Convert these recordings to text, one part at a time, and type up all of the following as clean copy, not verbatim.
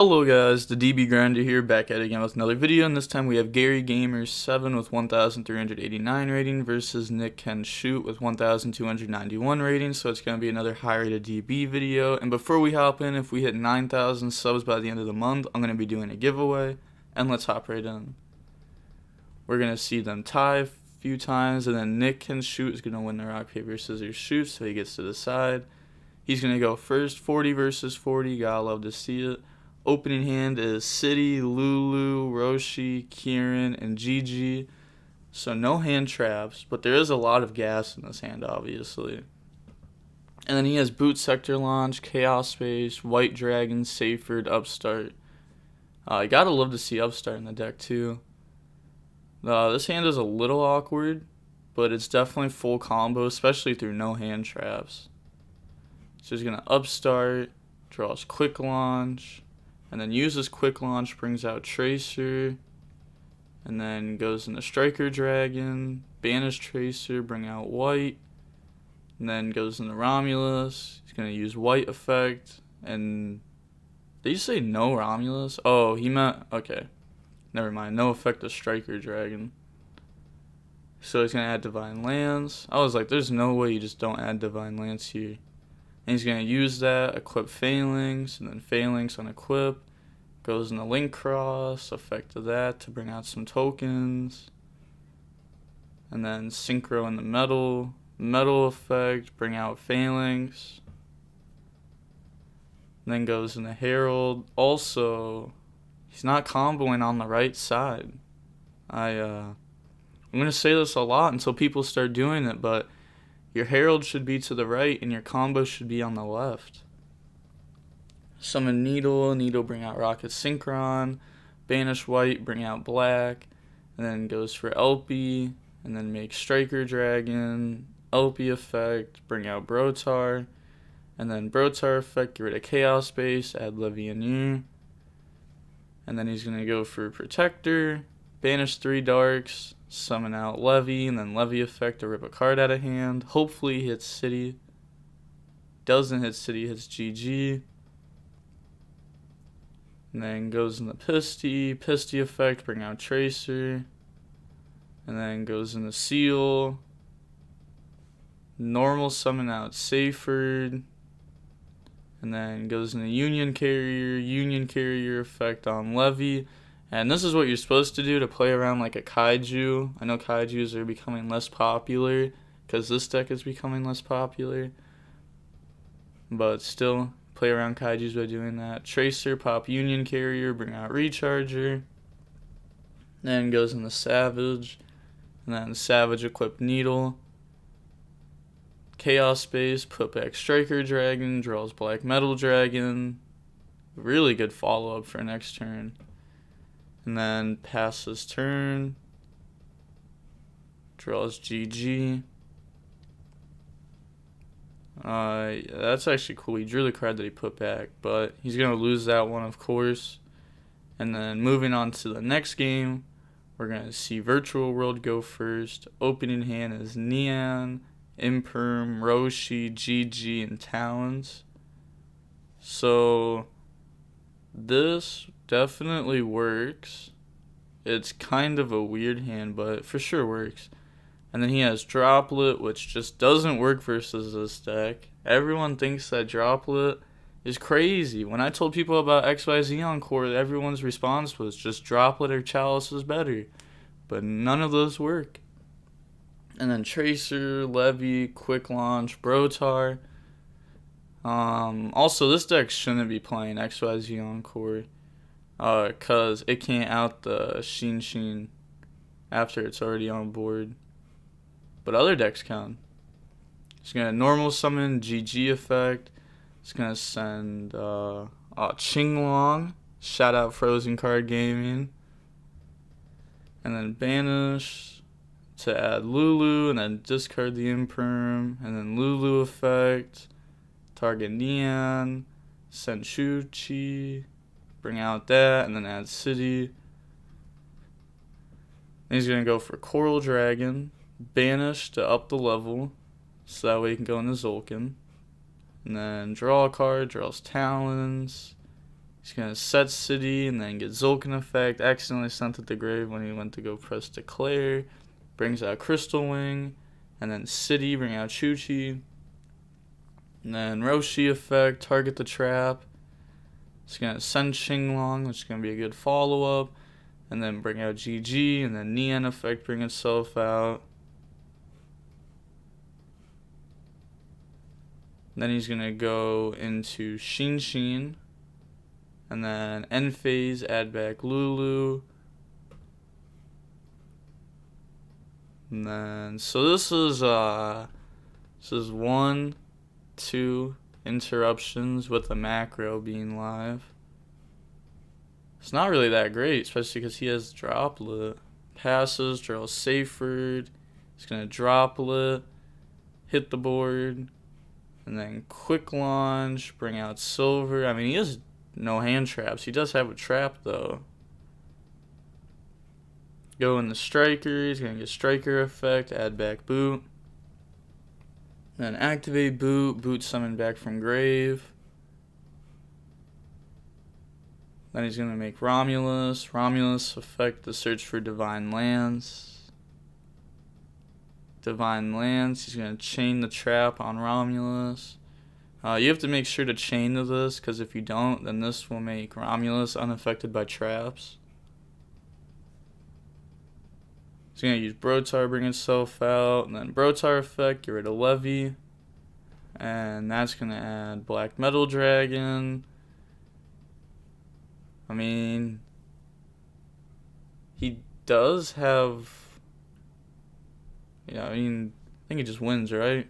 Hello guys, the DB Grinder here, back at it again with another video, and this time we have Gary Gamer 7 with 1,389 rating versus Nick Can Shoot with 1,291 rating, so it's going to be another high rated DB video. And before we hop in, if we hit 9,000 subs by the end of the month, I'm going to be doing a giveaway, and let's hop right in. We're going to see them tie a few times, and then Nick Can Shoot is going to win the rock, paper, scissors, shoot, so he gets to decide. He's going to go first, 40 versus 40, gotta love to see it. Opening hand is City, Lulu, Roshi, Kieran, and Gigi. So no hand traps, but there is a lot of gas in this hand, obviously. And then he has Boot Sector Launch, Chaos Space, White Dragon, Saferd, Upstart. I gotta love to see Upstart in the deck too. This hand is a little awkward, but it's definitely full combo, especially through no hand traps. So he's gonna Upstart, draws Quick Launch, and then uses Quick Launch, brings out Tracer, and then goes into Striker Dragon, banish Tracer, bring out White, and then goes into Romulus. He's going to use White effect, and did you say no Romulus? Oh, he meant, okay, never mind, no effect of Striker Dragon. So he's going to add Divine Lance. I was like, there's no way you just don't add Divine Lance here. And he's going to use that, equip Phalanx, and then Phalanx on equip. Goes in the Link Cross, effect of that to bring out some tokens. And then Synchro in the Metal effect, bring out Phalanx. And then goes in the Herald. Also, he's not comboing on the right side. I'm going to say this a lot until people start doing it, but your Herald should be to the right, and your combo should be on the left. Summon Needle, bring out Rocket Synchron, banish White, bring out Black, and then goes for LP, and then make Striker Dragon, LP effect, bring out Brotar, and then Brotar effect, get rid of Chaos Space, add Levianeer, and then he's going to go for Protector, banish 3 Darks, summon out Levy, and then Levy effect to rip a card out of hand. Hopefully he hits City. Doesn't hit City, hits GG. And then goes in the Pisty effect, bring out Tracer. And then goes in the Seal. Normal summon out Saferd. And then goes in the Union Carrier effect on Levy. And this is what you're supposed to do to play around like a Kaiju. I know Kaijus are becoming less popular because this deck is becoming less popular. But still, play around Kaijus by doing that. Tracer, pop Union Carrier, bring out Recharger. Then goes in the Savage. And then Savage equip Needle. Chaos Space, put back Striker Dragon, draws Black Metal Dragon. Really good follow-up for next turn. And then passes turn. Draws GG. That's actually cool. He drew the card that he put back, but he's going to lose that one, of course. And then moving on to the next game, we're going to see Virtual World go first. Opening hand is Neon, Imperm, Roshi, GG, and Talons. So this definitely works. It's kind of a weird hand, but it for sure works. And then he has Droplet, which just doesn't work versus this deck. Everyone thinks that Droplet is crazy. When I told people about XYZ Encore, everyone's response was just Droplet or Chalice is better. But none of those work. And then Tracer, Levy, Quick Launch, Brotar. Also, this deck shouldn't be playing XYZ Encore. Because it can't out the Sheen after it's already on board. But other decks can. It's going to normal summon GG effect. It's going to send Qinglong. Shout out Frozen Card Gaming. And then banish to add Lulu. And then discard the Imperm. And then Lulu effect. Target Neon. Send Shuchi. Bring out that. And then add City. And he's going to go for Coral Dragon. Banish to up the level, so that way you can go into Zolkin. And then draw a card, draws Talons. He's going to set City and then get Zulkin effect. Accidentally sent it to grave when he went to go press Declare. Brings out Crystal Wing. And then City, bring out Chuchi. And then Roshi effect, target the trap. It's going to send Qinglong, which is going to be a good follow-up. And then bring out GG. And then Nian effect, bring itself out. Then he's going to go into Xin. And then end phase, add back Lulu. And then, so this is 1, 2 interruptions with the macro being live. It's not really that great, especially because he has Droplet. Passes, draws Seyfried. He's going to Droplet, hit the board, and then quick launch, bring out Silver. I mean, he has no hand traps. He does have a trap, though. Go in the Striker. He's going to get Striker effect, add back Boot. Then activate Boot, Boot summon back from grave. Then he's going to make Romulus. Romulus effect the search for Divine Lance. Divine Lance, he's going to chain the trap on Romulus. You have to make sure to chain to this, because if you don't, then this will make Romulus unaffected by traps. He's going to use Brotar, bring itself out, and then Brotar effect, get rid of Levy. And that's going to add Black Metal Dragon. I mean, he does have... Yeah, I mean, I think he just wins, right?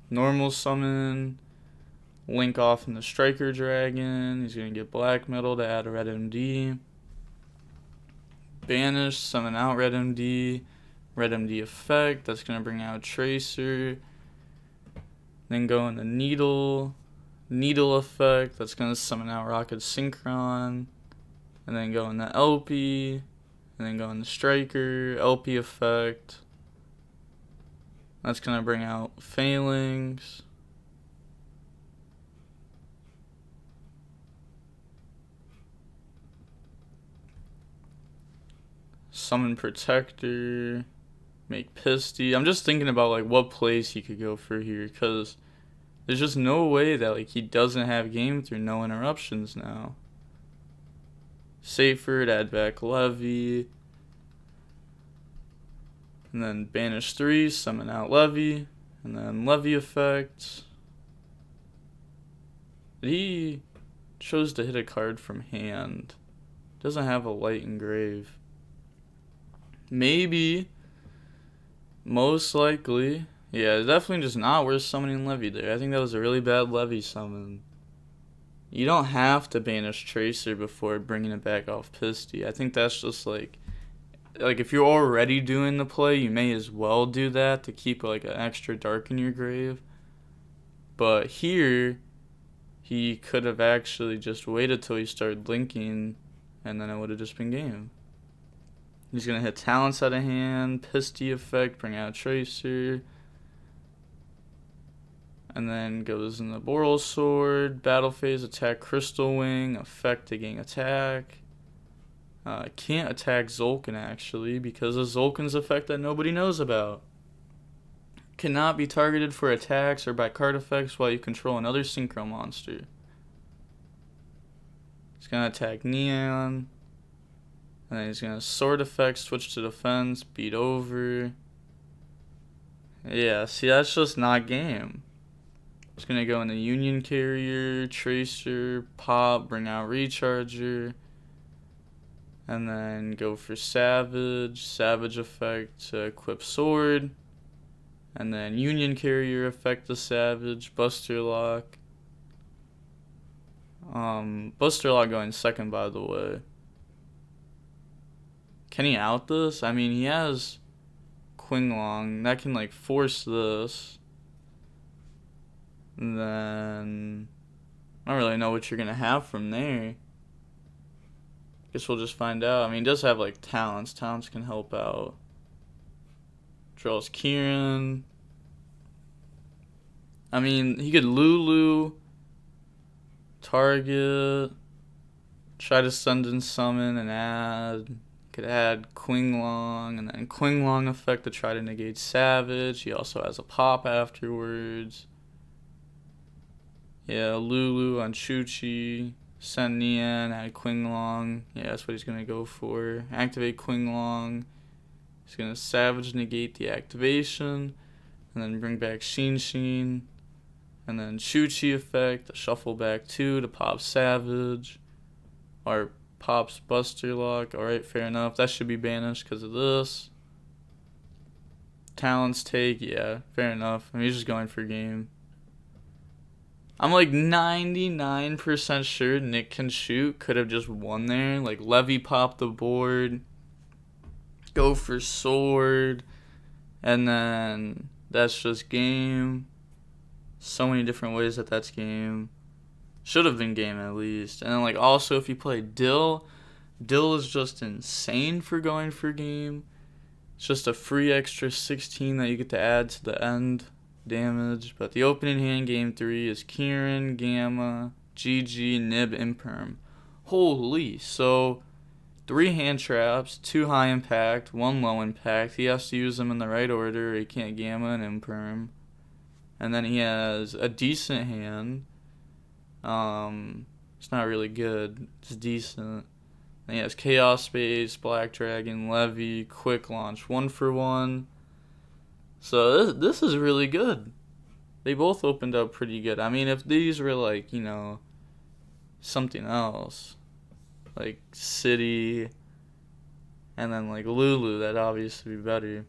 Normal summon, link off in the Striker Dragon. He's going to get Black Metal to add a Red MD. Banish, summon out Red MD. Red MD effect, that's going to bring out Tracer. Then go in the Needle. Needle effect, that's going to summon out Rocket Synchron. And then go in the LP. And then go in the Striker. LP effect. That's going to bring out Phalanx. Summon Protector. Make Pisty. I'm just thinking about like what plays he could go for here, because there's just no way that like he doesn't have game through no interruptions now. Seyfried, add back Levy. And then banish 3, summon out Levy. And then Levy effect. He chose to hit a card from hand. Doesn't have a light engrave. Maybe. Most likely. Yeah, definitely just not worth summoning Levy there. I think that was a really bad Levy summon. You don't have to banish Tracer before bringing it back off Pisty. I think that's just like if you're already doing the play, you may as well do that to keep like an extra dark in your grave. But here, he could have actually just waited till he started linking, and then it would have just been game. He's going to hit Talents out of hand, Pisty effect, bring out Tracer. And then goes in the Boral Sword, Battle Phase, attack Crystal Wing, effect to gain attack. Can't attack Zulkin actually, because of Zulkin's effect that nobody knows about. Cannot be targeted for attacks or by card effects while you control another Synchro monster. He's going to attack Neon. And then he's going to Sword effect, switch to defense, beat over. Yeah, see, that's just not game. He's going to go into Union Carrier, Tracer, Pop, bring out Recharger. And then go for Savage. Savage effect to equip Sword. And then Union Carrier effect to Savage. Buster Lock. Buster Lock going second, by the way. Can he out this? I mean, he has Qinglong. That can, like, force this. And then I don't really know what you're going to have from there. Guess we'll just find out. I mean, he does have, like, talents. Talents can help out. Draws Kieran. I mean, he could Lulu. Target. Try to send in summon and add. Could add Qinglong, and then Qinglong effect to try to negate Savage. He also has a pop afterwards. Yeah, Lulu on Chuchi. Send Nian, add Qinglong. Yeah, that's what he's going to go for. Activate Qinglong. He's going to Savage negate the activation. And then bring back Xin. And then Chuchi effect to shuffle back 2 to pop Savage. Or pops Buster Lock. Alright, fair enough. That should be banished because of this. Talents take, yeah, fair enough. I mean, he's just going for game. I'm like 99% sure Nick Can Shoot could have just won there. Like, Levy popped the board. Go for sword. And then that's just game. So many different ways that that's game. Should have been game at least. And then, like, also if you play Dill is just insane for going for game. It's just a free extra 16 that you get to add to the end damage. But the opening hand game 3 is Kieran, Gamma, GG, Nib, Imperm. Holy, so 3 hand traps, 2 high impact, 1 low impact. He has to use them in the right order or he can't Gamma and Imperm. And then he has a decent hand. It's not really good. It's decent. Then he has Chaos Space, Black Dragon, Levy, Quick Launch, 1 for 1. So this is really good. They both opened up pretty good. I mean, if these were like, you know, something else, like City, and then like Lulu, that'd obviously be better.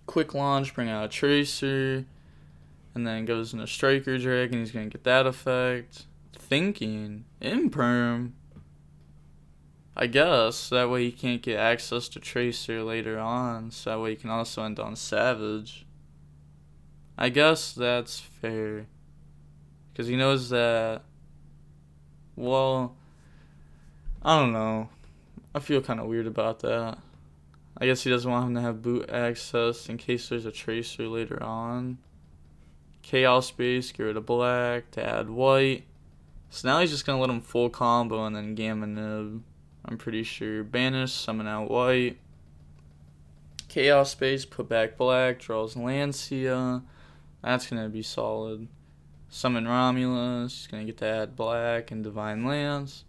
Quick Launch, bring out a Tracer, and then goes into Striker Dragon. He's gonna get that effect. Thinking Imperm. I guess that way he can't get access to Tracer later on, so that way he can also end on Savage. I guess that's fair, because he knows that, well, I don't know. I feel kind of weird about that. I guess he doesn't want him to have boot access in case there's a Tracer later on. Chaos Space, get rid of black to add white. So now he's just going to let him full combo and then Gamma Nib. I'm pretty sure. Banish, summon out white. Chaos Space, put back black, draws Lancia. That's going to be solid. Summon Romulus, he's going to get to add black and Divine Lance.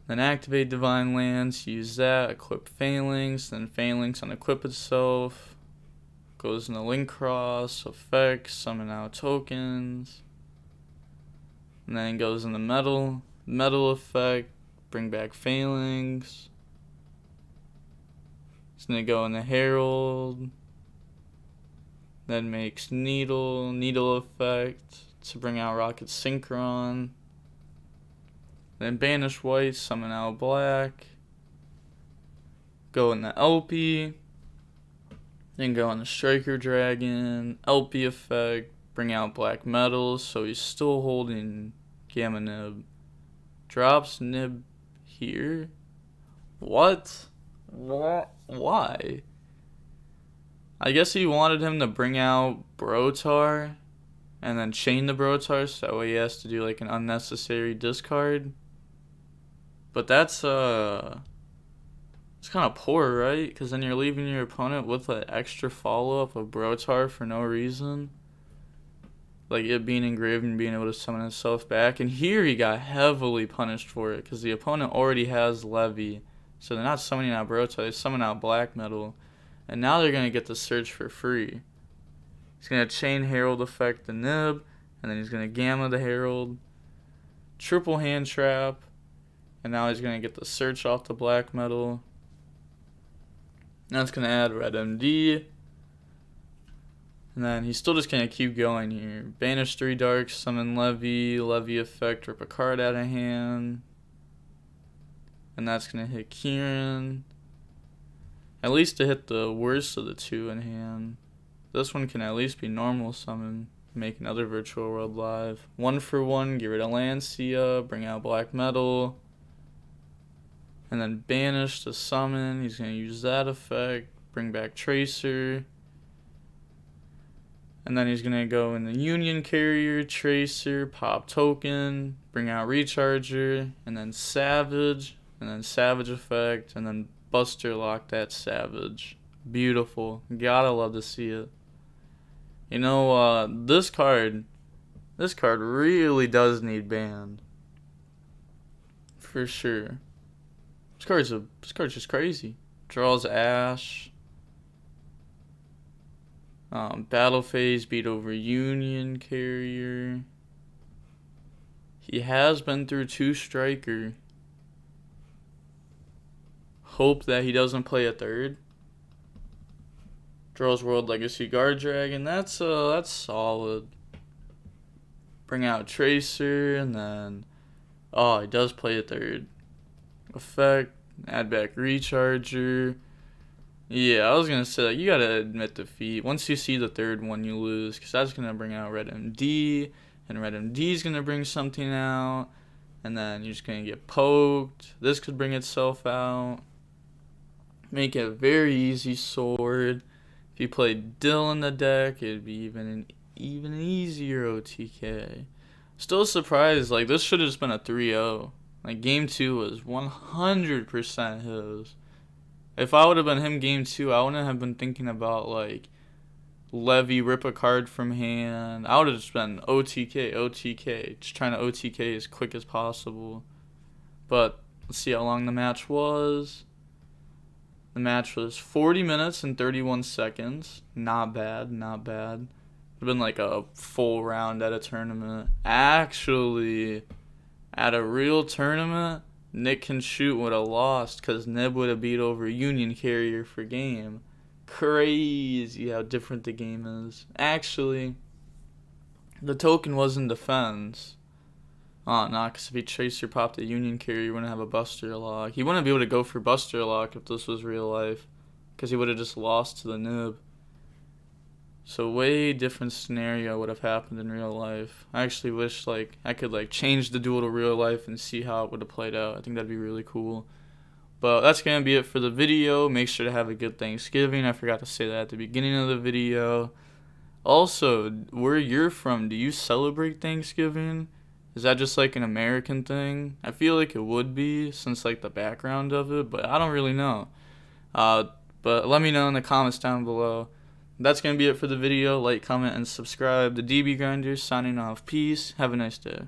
Then activate Divine Lance, use that, equip Phalanx, then Phalanx unequip itself. Goes into Link Cross, effects, summon out tokens. And then goes into Metal effect. Bring back Phalanx. It's going to go into Herald. Then makes Needle effect to bring out Rocket Synchron. Then banish white, summon out black. Go into LP. Then go into Striker Dragon. LP effect, bring out black metal. So he's still holding Gamma Nib. Drops Nib here. What? Why? I guess he wanted him to bring out Brotar and then chain the Brotar so that way he has to do like an unnecessary discard. But that's it's kind of poor, right? Because then you're leaving your opponent with an extra follow-up of Brotar for no reason. Like it being engraved and being able to summon itself back. And here he got heavily punished for it because the opponent already has Levy. So they're not summoning out Brotar, they summon out Black Metal. And now they're going to get the search for free. He's going to chain Herald effect the Nib. And then he's going to Gamma the Herald. Triple hand trap. And now he's going to get the search off the Black Metal. Now it's going to add Red MD. And then he's still just going to keep going here. Banish 3 darks, summon Levy. Levy effect, rip a card out of hand. And that's going to hit Kieran. At least to hit the worst of the 2 in hand. This one can at least be normal summon. Make another Virtual World live. 1 for 1, get rid of Lancia. Bring out Black Metal. And then banish to summon. He's going to use that effect. Bring back Tracer. And then he's going to go in the Union Carrier, Tracer, pop token. bring out Recharger, and then Savage, and then Savage Effect, and then Buster Lock that Savage. Beautiful. Gotta love to see it. You know, this card really does need banned. For sure. This card's just crazy. Draws Ash. Battle Phase, beat over Union Carrier. He has been through 2 Striker. Hope that he doesn't play a 3rd. Draws World Legacy Guard Dragon. That's solid. Bring out Tracer, and then he does play a 3rd. Effect, add back Recharger. Yeah, I was gonna say, like, you gotta admit defeat. Once you see the 3rd one, you lose, because that's gonna bring out Red MD, and Red MD's gonna bring something out, and then you're just gonna get poked. This could bring itself out. Make it a very easy sword. If you played Dill in the deck, it'd be even an easier OTK. Still surprised, like, this should have just been a 3-0. Like, game 2 was 100% his. If I would have been him game 2, I wouldn't have been thinking about, like, Levy, rip a card from hand. I would have just been OTK. Just trying to OTK as quick as possible. But let's see how long the match was. The match was 40 minutes and 31 seconds. Not bad. Would have been like a full round at a tournament. Actually, at a real tournament, Nick Can Shoot would have lost because Nib would have beat over Union Carrier for game. Crazy how different the game is. Actually, the token was in defense. Oh, no, because if he Tracer popped a Union Carrier, he wouldn't have a Buster Lock. He wouldn't be able to go for Buster Lock if this was real life, because he would have just lost to the Nib. So way different scenario would have happened in real life. I actually wish, like, I could, like, change the duel to real life and see how it would have played out. I think that'd be really cool. But that's going to be it for the video. Make sure to have a good Thanksgiving. I forgot to say that at the beginning of the video. Also, where you're from, do you celebrate Thanksgiving? Is that just like an American thing? I feel like it would be, since like the background of it, but I don't really know. But let me know in the comments down below. That's going to be it for the video. Like, comment, and subscribe. The DB Grinder signing off. Peace. Have a nice day.